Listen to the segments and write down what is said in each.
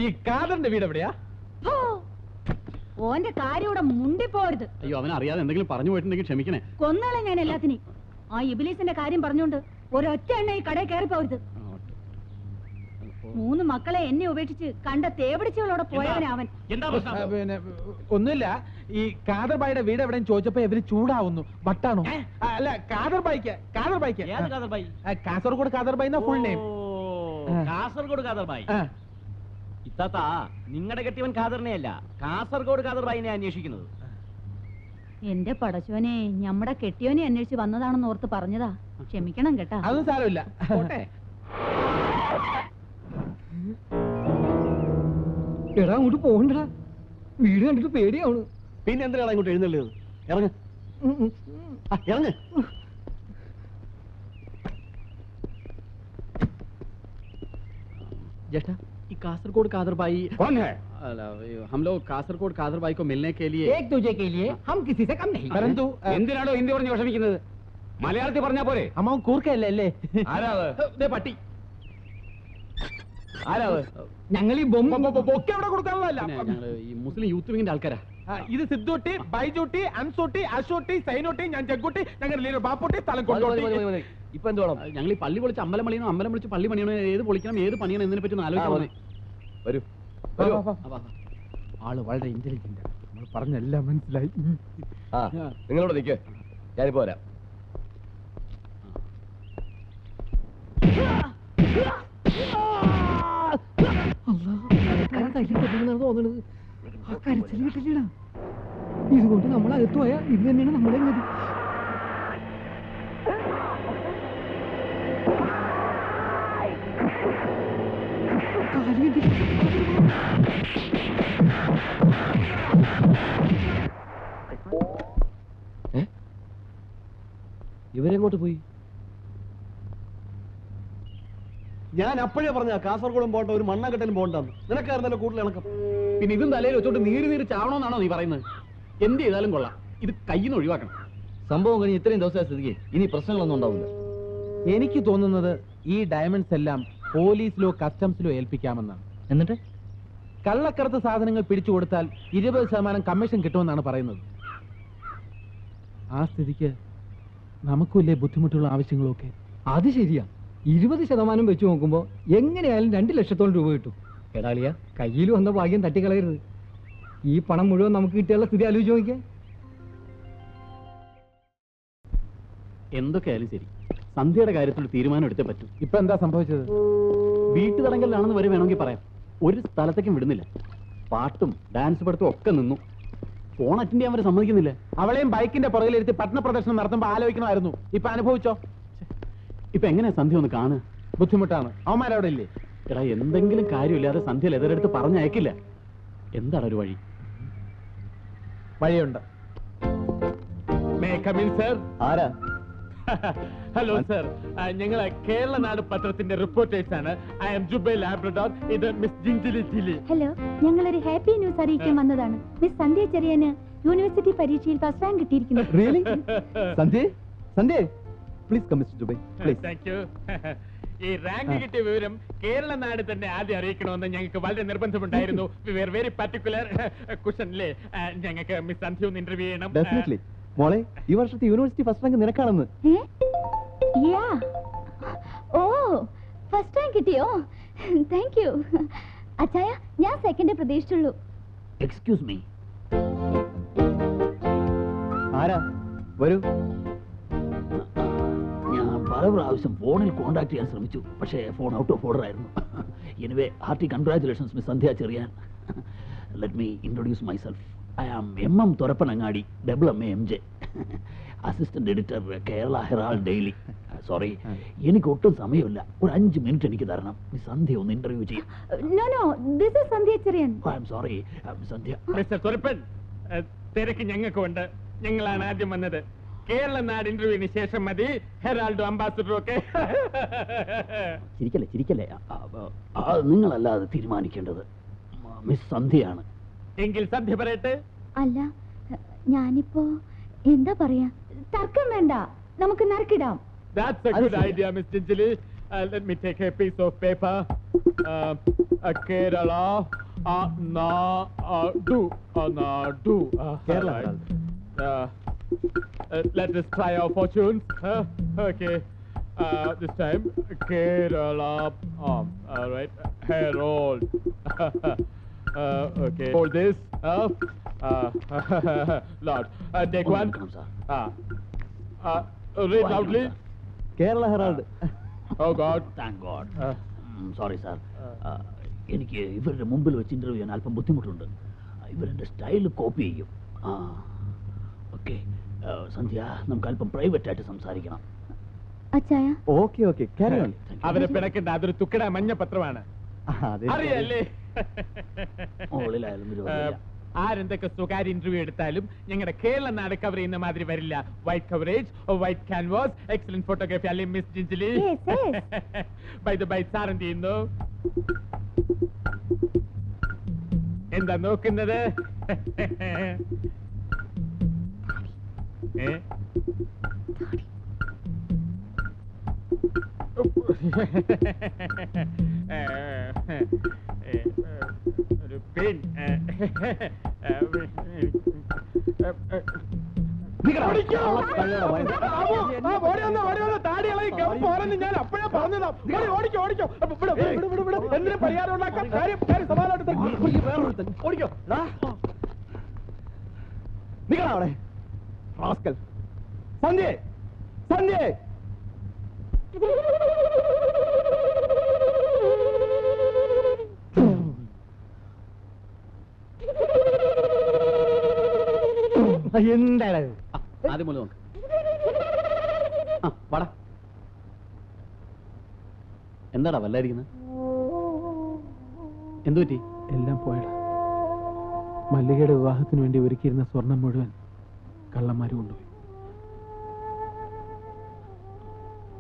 ഈ കാദറിന്റെ വീട് എവിടെയാ? ഓന്റെ കാര്യം ഇവിടെ മുണ്ടിപ്പോരുത്. അയ്യോ, അവനറിയാതെ എന്തെങ്കിലും പറഞ്ഞു പോയിട്ടുണ്ടെങ്കിൽ ക്ഷമിക്കണേ. കൊന്നാളെ ഞാൻ എല്ലാത്തിനെയും. ആ ഇബിലീസിന്റെ കാര്യം പറഞ്ഞോണ്ട് ഒരൊറ്റ എണ്ണ ഈ കടയിൽ കയറി പോരുത്. 3 മക്കളെ എന്നെ ഉപേക്ഷിച്ച് കണ്ട തേവിടിച്ചവളോടെ പോയവനവൻ. പിന്നെ ഒന്നുമില്ല. ഈ കാദർബായിയുടെ വീട് എവിടെയും ചോദിച്ചപ്പോ ഇവര് ചൂടാവുന്നു. വട്ടാണോ? അല്ല, കാദർബായിക്ക്. കാസർഗോഡ് കാദർബായി എന്നാ ഫുൾ നെയിം. കാസർഗോഡ് കാദർബായി. ഇത്താത്ത, നിങ്ങളുടെ കെട്ടിയവൻ ഖാദറിനെയല്ല, കാസർഗോഡ് ഖാദർബായിനെ അന്വേഷിക്കുന്നത്. എന്റെ പടച്ചോനെ, ഞമ്മടെ കെട്ടിയോനെ അന്വേഷിച്ച് വന്നതാണെന്ന് ഓർത്ത് പറഞ്ഞതാ. ക്ഷമിക്കണം കേട്ടാ. അതൊന്നും സാരമില്ല. എടാ, അങ്ങോട്ട് പോകണ്ടടാ. വീട് കണ്ടിട്ട് പേടിയാവണ്. പിന്നെ എന്തിനാണ് അങ്ങോട്ട് എഴുന്നള്ളിയത്? ഇറങ്ങ്, ഇറങ്ങ്. ज्येष्ठा, कासरगोड कादरबाई कौन है? हम लोग कासरगोड कादरबाई को मिलने के लिए एक दूजे के लिए हम किसी से कम नहीं. परंतु എന്തിനാണോ ഹിന്ദി പറഞ്ഞ് വിഷമിക്കുന്നത്? മലയാളത്തിൽ പറഞ്ഞാ പോരെ? അമ്മ കൂർക്കല്ലേ അല്ലേ? പട്ടി ഞങ്ങൾ ഈ ബൊമ്മ ബൊക്കെ അവിടെ കൊടുക്കാനുള്ളതല്ല. ഈ മുസ്ലിം യൂത്ത് വിങ്ങിന്റെ ആൾക്കാരാ. ഇത് സിദ്ധൂട്ടി, ബൈജൂട്ടി, അൻസൂട്ടി, അശോട്ടി, സൈനോട്ടി, ഞാൻ ജഗ്ഗൂട്ടി, ഞങ്ങളുടെ ബാപ്പൂട്ടി, സ്ഥലം കൊണ്ടോട്ടി. ഇപ്പൊ എന്ത് വേണം? ഞങ്ങൾ ഈ പള്ളി പൊളിച്ച് അമ്പലം പണിയണോ, അമ്പലം പൊളിച്ച് പള്ളി പണിയണോ, ഏത് പൊളിക്കണം, ഏത് പണിയണം എന്നതിനെ പറ്റി ഒന്ന് ആലോചിക്കാൻ. വരൂ. ആള് വളരെ ഇന്റലിജന്റ്. നമ്മൾ പറഞ്ഞെല്ലാം മനസ്സിലായി. നിങ്ങളോട് നിൽക്കേ, ഞാനിപ്പോ വരാം. തോന്നണത് ആ കരച്ചിൽ കിട്ടില്ലടാ. ഇതുകൊണ്ട് നമ്മൾ അകത്ത് പോയാ ഇത് തന്നെയാണ് നമ്മുടെ ഗതി. ഇവരെങ്ങോട്ട് പോയി? ഞാൻ അപ്പോഴേ പറഞ്ഞ കാസർഗോഡും പോട്ടെ, ഒരു മണ്ണാങ്കട്ടലും പോകണ്ടെന്ന്. നിനക്കായിരുന്നല്ലോ കൂടുതൽ ഇണക്കം. പിന്നെ ഇതും തലയിൽ വെച്ചോണ്ട് നീര് ചാവണമെന്നാണോ നീ പറയുന്നത്? എന്ത് ചെയ്താലും കൊള്ളാം, ഇത് കയ്യിൽ നിന്ന് ഒഴിവാക്കണം. സംഭവം കഴിഞ്ഞ് ഇത്രയും ദിവസമായ സ്ഥിതിക്ക് ഇനി പ്രശ്നങ്ങളൊന്നും ഉണ്ടാവില്ല. എനിക്ക് തോന്നുന്നത് ഈ ഡയമണ്ട്സ് എല്ലാം പോലീസിലോ കസ്റ്റംസിലോ ഏൽപ്പിക്കാമെന്നാണ്. എന്നിട്ട് കള്ളക്കടത്ത് സാധനങ്ങൾ പിടിച്ചു കൊടുത്താൽ 20% കമ്മീഷൻ കിട്ടുമെന്നാണ് പറയുന്നത്. ആ സ്ഥിതിക്ക് നമുക്കില്ലേ ബുദ്ധിമുട്ടുള്ള ആവശ്യങ്ങളൊക്കെ. അത് ശരിയാ. 20% വെച്ച് നോക്കുമ്പോ എങ്ങനെയായാലും 2 ലക്ഷത്തോളം രൂപ കിട്ടും. എടാളിയ, കയ്യിൽ വന്ന ഭാഗ്യം തട്ടിക്കളയരുത്. ഈ പണം മുഴുവൻ നമുക്ക് കിട്ടിയുള്ള സ്ഥിതി ആലോചിച്ച് നോക്കിയേ. എന്തൊക്കെയായാലും ശരി, സന്ധ്യയുടെ കാര്യത്തിൽ തീരുമാനം എടുത്തേ പറ്റൂ. ഇപ്പൊ എന്താ സംഭവിച്ചത്? വീട്ടു തടങ്കലിലാണെന്ന് വരെ വേണമെങ്കിൽ പറയാം. ഒരു സ്ഥലത്തേക്കും വിടുന്നില്ല. പാട്ടും ഡാൻസ് പഠിത്തവും ഒക്കെ നിന്നു. ഫോൺ അറ്റൻഡ് ചെയ്യാൻ വരെ സമ്മതിക്കുന്നില്ല. അവളെയും ബൈക്കിന്റെ പുറകിലിരുത്തി പട്ടണ പ്രദർശനം നടത്തുമ്പോ ആലോചിക്കണമായിരുന്നു. ഇപ്പൊ അനുഭവിച്ചോ? ഇപ്പൊ എങ്ങനെയാ സന്ധ്യ ഒന്ന് കാണുക? ബുദ്ധിമുട്ടാണ്. അവന്മാരവിടെ ഇല്ലേ? എടാ, എന്തെങ്കിലും കാര്യമില്ലാതെ സന്ധ്യ എതിരെടുത്ത് പറഞ്ഞയക്കില്ല. എന്താണ് ഒരു വഴി? വഴിയുണ്ട്. ആരാ? ഹലോ സർ, ഞങ്ങൾ കേരള നാട് പത്രത്തിന്റെ റിപ്പോർട്ടേഴ്സ് ആണ്. I am Jubai Labrador. ഇത് മിസ് ജിഞ്ചിലി ജിലി. ഹലോ, ഞങ്ങളൊരു ഹാപ്പി ന്യൂസ് അറിയിക്കാൻ വന്നതാണ്. മിസ് സന്ധ്യ ചെറിയാന് യൂണിവേഴ്സിറ്റി പരീക്ഷയിൽ ഫസ്റ്റ് റാങ്ക് കിട്ടിയിരിക്കുന്നു. Really? Sandhya, Sandhya, please come mister Jubai, please. Thank you. ഈ റാങ്ക് കിട്ടിയ വിവരം കേരള നാട് തന്നെ ആദ്യം അറിയിക്കണമെന്ന് ഞങ്ങൾക്ക് വളരെ നിർബന്ധമുണ്ടായിരുന്നു. We ver very particular. കുഷനിലെ ഞങ്ങൾക്ക് മിസ് സന്ധ്യ ഒന്ന് ഇന്റർവ്യൂ ചെയ്യണം. ഡെഫിനറ്റ്ലി. മോളെ, ഈ വർഷത്തെ യൂണിവേഴ്സിറ്റി ഫസ്റ്റ് റാങ്ക് നിനക്കാണെന്ന്. ഓ, ഫസ്റ്റ് റാങ്ക് കിട്ടിയോ? Thank you. അച്ചായ, ഞാൻ സെക്കൻഡ് പ്രതീക്ഷിച്ചുള്ളൂ. Excuse me. ആരാ? വരൂ. ഞാൻ പല പ്രാവശ്യം ഫോണിൽ കോൺടാക്ട് ചെയ്യാൻ ശ്രമിച്ചു, പക്ഷേ ഫോൺ ഔട്ട് ഓഫ് ഓർഡർ ആയിരുന്നു. Anyway, hearty congratulations miss Sandhya Cheriyan. Let me introduce myself. I am M.M. Thorapanangadi, MA MJ, assistant editor, Kerala herald daily. Sorry, എനിക്ക് ഒട്ടും സമയമില്ല. ഒരു 5 മിനിറ്റ് എനിക്ക് തരണം. മിസ് സന്ധ്യ ഒന്ന് ഇന്റർവ്യൂ ചെയ്യും. സോറി സന്ധ്യ. മിസ്റ്റർ തൊരപ്പൻ, തിരക്ക് ഞങ്ങൾക്കുണ്ട്. ഞങ്ങളാണ് ആദ്യം വന്നത്. കേരള നാട് ഇന്റർവ്യൂവിന് ശേഷം മതി ഹെറാൾഡും അംബാസിഡറും ഒക്കെ. ചിരിക്കല്ലേ. നിങ്ങളല്ല അത് തീരുമാനിക്കേണ്ടത്. മിസ് സന്ധ്യയാണ്. എങ്കിൽ സന്ധ്യ പറയട്ടെ. അല്ല, ഞാനിപ്പോ എന്താ പറയാ? തർക്കം വേണ്ട, നമുക്ക് നറുക്കിടാം. That's a good idea, Miss Chinchili. Let me take a piece of paper. Kerala, Nadu. Kerala Right. Let us try our fortunes. Okay. This time, Kerala. All right. Herald. Okay. Hold this. Lord, take one. Read loudly. Kerala Herald. Oh God. Thank God. Sorry sir, എനിക്ക് ഇവരുടെ മുമ്പിൽ വെച്ച് interview ചെയ്യാൻ അല്പം ബുദ്ധിമുട്ടുണ്ട്. ഇവരെന്റെ style copy ചെയ്യും. Okay സന്ധ്യ, നമുക്ക് അല്പം പ്രൈവറ്റ് ആയിട്ട് സംസാരിക്കണം. അച്ചായ ഓക്കെ ഓക്കെ ക്യാരി ഓൺ. അവരെ പിടക്കണ്ട, അതൊരു തുക്കട മഞ്ഞ പത്രമാണ്. അറിയല്ലേ? മുകളിലായാലും വിരോധമില്ല. ആരെന്തൊക്കെ സ്വകാര്യ ഇന്റർവ്യൂ എടുത്താലും ഞങ്ങളുടെ കേരള നാട് കവർ ചെയ്യുന്ന മാതിരി വരില്ല. White coverage, white canvas, excellent photography അല്ലേ miss Jinchili? By the by, sir എന്ത് ചെയ്യുന്നു? എന്താ നോക്കുന്നത്? ഒരു പെയിൻ. ഞാൻ അപ്പോഴേ പറഞ്ഞതാ. ഓടിക്കോ. എന്തിനു പരിഹാരം ഉണ്ടാക്കാൻ? കാര്യം സമാധാനത്തിൽ ഓടിക്കോ. നിങ്ങളാ അവിടെ റാസ്കൽ. സന്ധ്യേ, സന്ധ്യേ. എന്താണ് ആദ്യം പോലെ നോക്ക്. വാടാ. എന്താടാ വല്ലായിരിക്കുന്നത്? എന്തു പറ്റി? എല്ലാം പോയടാ. മല്ലികയുടെ വിവാഹത്തിന് വേണ്ടി ഒരുക്കിയിരുന്ന സ്വർണം മുഴുവൻ കള്ളന്മാര് കൊണ്ടുപോയി.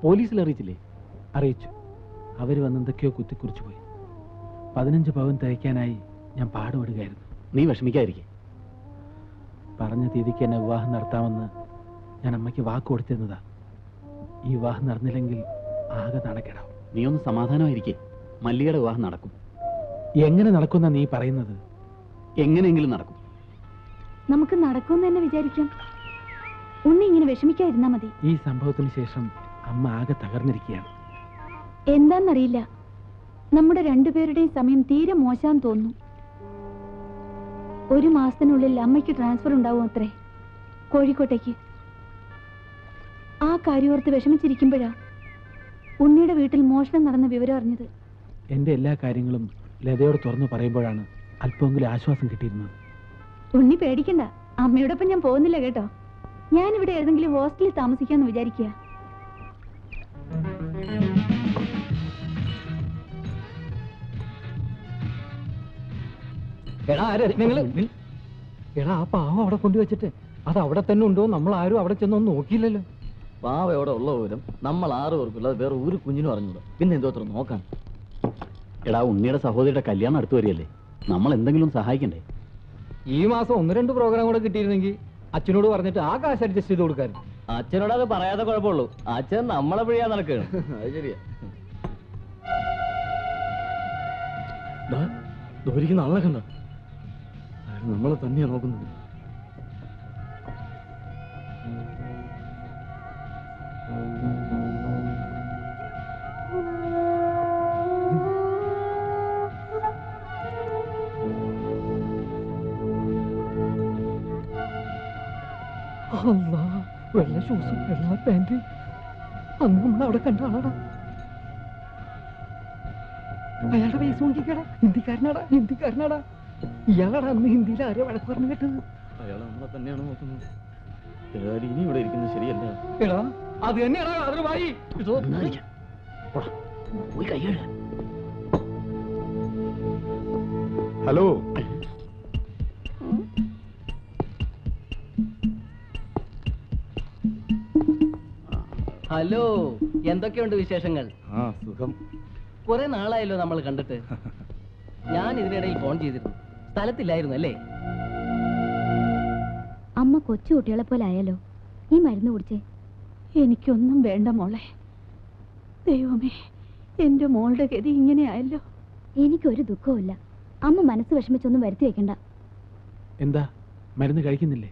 പോലീസിൽ അറിയിച്ചില്ലേ? അറിയിച്ചു. അവര് വന്ന് എന്തൊക്കെയോ കുത്തിക്കുറിച്ചു പോയി. 15 പവൻ തയ്ക്കാനായി ഞാൻ പാടുപെടുകയായിരുന്നു. നീ വിഷമിക്കാതിരിക്കെ. പറഞ്ഞ തീയതിക്ക് എന്നെ വിവാഹം നടത്താമെന്ന് ഞാൻ അമ്മയ്ക്ക് വാക്ക് കൊടുത്തിരുന്നതാ. ഈ വിവാഹം നടന്നില്ലെങ്കിൽ ആകെ നടക്കിടാവും. നീ ഒന്ന് സമാധാനമായിരിക്കെ. മല്ലികയുടെ വിവാഹം നടക്കും. എങ്ങനെ നടക്കുന്ന നീ പറയുന്നത്? എങ്ങനെയെങ്കിലും നടക്കും. നമുക്ക് നടക്കുമെന്ന് തന്നെ വിചാരിക്കാം. ഉണ്ണി ഇങ്ങനെ വിഷമിക്കാതിരുന്നാ മതി. ഈ സംഭവത്തിന് ശേഷം അമ്മ ആകെ തകർന്നിരിക്കുകയാണ്. എന്താന്നറിയില്ല, നമ്മുടെ രണ്ടുപേരുടെയും സമയം തീരെ മോശാന്ന് തോന്നുന്നു. 1 മാസത്തിനുള്ളിൽ അമ്മയ്ക്ക് ട്രാൻസ്ഫർ ഉണ്ടാവും അത്രേ, കോഴിക്കോട്ടേക്ക്. ആ കാര്യോർത്ത് വിഷമിച്ചിരിക്കുമ്പോഴാ ഉണ്ണിയുടെ വീട്ടിൽ മോഷണം നടന്ന വിവരം അറിഞ്ഞത്. എൻ്റെ എല്ലാ കാര്യങ്ങളും ലതയോട് തുറന്നു പറയുമ്പോഴാണ് അല്പമെങ്കിലും ആശ്വാസം കിട്ടിയിരുന്നത്. ഉണ്ണി പേടിക്കണ്ട, അമ്മയോടൊപ്പം ഞാൻ പോകുന്നില്ല കേട്ടോ. ഞാനിവിടെ ഏതെങ്കിലും ഹോസ്റ്റലിൽ താമസിക്കാന്ന് വിചാരിക്കുക. എടാ ആ പാവം അവിടെ കൊണ്ടുവച്ചിട്ട് അത് അവിടെ തന്നെ ഉണ്ടോ? നമ്മൾ ആരും അവിടെ ചെന്നൊന്നും നോക്കിയില്ലല്ലോ. പാവ എവിടെ ഉള്ള വിവരം നമ്മൾ 6 പേർക്കുള്ളത് വേറെ ഒരു കുഞ്ഞിനും അറിഞ്ഞൂടാ. പിന്നെ എന്തോ അത്ര നോക്കാൻ. എടാ, ഉണ്ണിയുടെ സഹോദരിയുടെ കല്യാണം അടുത്ത് വരികയല്ലേ, നമ്മൾ എന്തെങ്കിലും സഹായിക്കണ്ടേ? ഈ മാസം 1-2 പ്രോഗ്രാം കൂടെ കിട്ടിയിരുന്നെങ്കിൽ അച്ഛനോട് പറഞ്ഞിട്ട് ആ കാശ് അഡ്ജസ്റ്റ് ചെയ്ത് കൊടുക്കായിരുന്നു. അച്ഛനോട് അത് പറയാതെ കുഴപ്പമുള്ളൂ. അച്ഛൻ നമ്മളെ പിഴിയാ നടക്കുകയാണ്. അത് ശരിയാ. ദോരിക്കുന്ന ആളെ കണ്ട, നമ്മളെ തന്നെയാ നോക്കുന്നത്. വെള്ള ഷൂസും വെള്ള പാന്റ് അന്ന് നമ്മൾ അവിടെ കണ്ട ആളാടാ. അയാളുടെ പൈസ നോക്കിക്കടാ. ഹിന്ദിക്കാരനാടാ. ഇയാളാടാ അന്ന് ഹിന്ദിയിൽ ആരോ വഴക്ക് പറഞ്ഞു കേട്ടത്. അയാൾ നമ്മളെ തന്നെയാണ് നോക്കുന്നത്. ഇനി ഇവിടെ ഇരിക്കുന്നത് ശരിയല്ല. എടാ അത് തന്നെയാടാ അതൊരു വായി. ഹലോ. ഹലോ, എന്തൊക്കെയുണ്ട് വിശേഷങ്ങൾ? സുഖം. കുറെ നാളായല്ലോ നമ്മൾ കണ്ടിട്ട്. ഞാൻ ഇതിനിടയിൽ ഫോൺ ചെയ്തിരുന്നു, സ്ഥലത്തില്ലായിരുന്നു അല്ലേ? അമ്മ കൊച്ചു കുട്ടികളെ പോലെ ആയാലോ. ഈ മരുന്ന് കുടിച്ചേ. എനിക്കൊന്നും വേണ്ട മോളെ. ദൈവമേ, എന്റെ മോളുടെ ഗതി ഇങ്ങനെയായല്ലോ. എനിക്കൊരു ദുഃഖവുമില്ല. അമ്മ മനസ്സ് വിഷമിച്ചൊന്നും വരുത്തി വെക്കണ്ട. എന്താ മരുന്ന് കഴിക്കുന്നില്ലേ?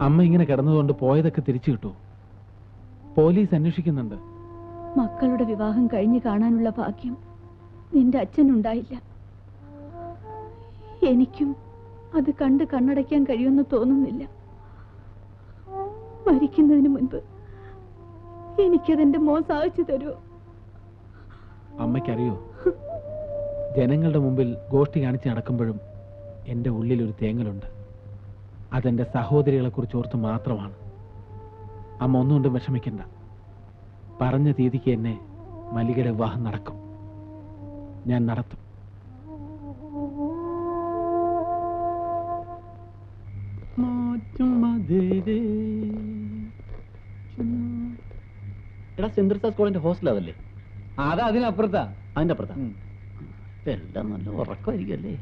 അമ്മ ഇങ്ങനെ കിടന്നതുകൊണ്ട് പോയതൊക്കെ തിരിച്ചു കിട്ടുമോ? പോലീസ് അന്വേഷിക്കുന്നുണ്ട്. മക്കളുടെ വിവാഹം കഴിഞ്ഞു കാണാനുള്ള ഭാഗ്യം നിന്റെ അച്ഛനുണ്ടായില്ല. എനിക്കും അത് കണ്ട് കണ്ണടയ്ക്കാൻ കഴിയുമെന്ന് തോന്നുന്നില്ല. മരിക്കുന്നതിന് മുൻപ് എനിക്കതെന്റെ മോൻ സാധിച്ചു തരുമോ? അമ്മയ്ക്കറിയോ, ജനങ്ങളുടെ മുമ്പിൽ ഗോഷ്ടി കാണിച്ച് നടക്കുമ്പോഴും എൻ്റെ ഉള്ളിലൊരു തേങ്ങലുണ്ട്. അതെൻ്റെ സഹോദരികളെ കുറിച്ച് ഓർത്ത് മാത്രമാണ്. അമ്മ ഒന്നുകൊണ്ടും വിഷമിക്കണ്ട. പറഞ്ഞ തീയതിക്ക് എന്നെ മല്ലികയുടെ വിവാഹം നടക്കും. ഞാൻ നടത്തും. എടാ സെന്റ് തെരേസാസ് കോളേജിന്റെ ഹോസ്റ്റൽ അതല്ലേ? അതാ അതിനപ്പുറത്താ. അതിന്റെ അപ്പുറത്താ. എല്ലാം നല്ല ഉറക്കമായിരിക്കല്ലേ?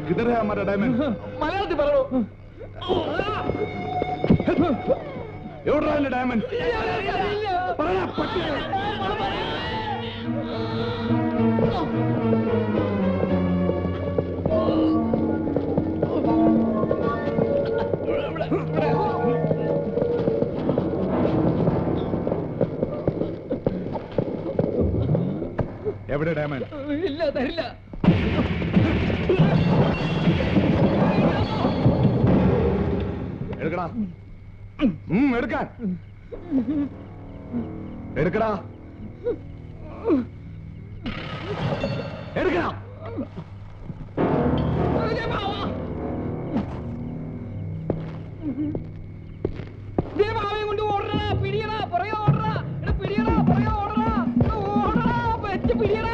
किधर है हमारा डायमंड? മലയാളത്തിൽ പറയൂ. എവിടെയാണ് ഡയമണ്ട്? പറയാ പട്ടി. എവിടെ ഡയമണ്ട്? ഇല്ല, തരില്ല. എടുക്കടാ. എടുക്കാൻ. എടുക്കടാ. എടുക്കടാ. കൊണ്ട് ഓടണ, പിടിയണ, പുറകെ ഓടണ, പിടിയണ, പുറകെ ഓടണ, ഓടണ, വെച്ച് പിടിയണ.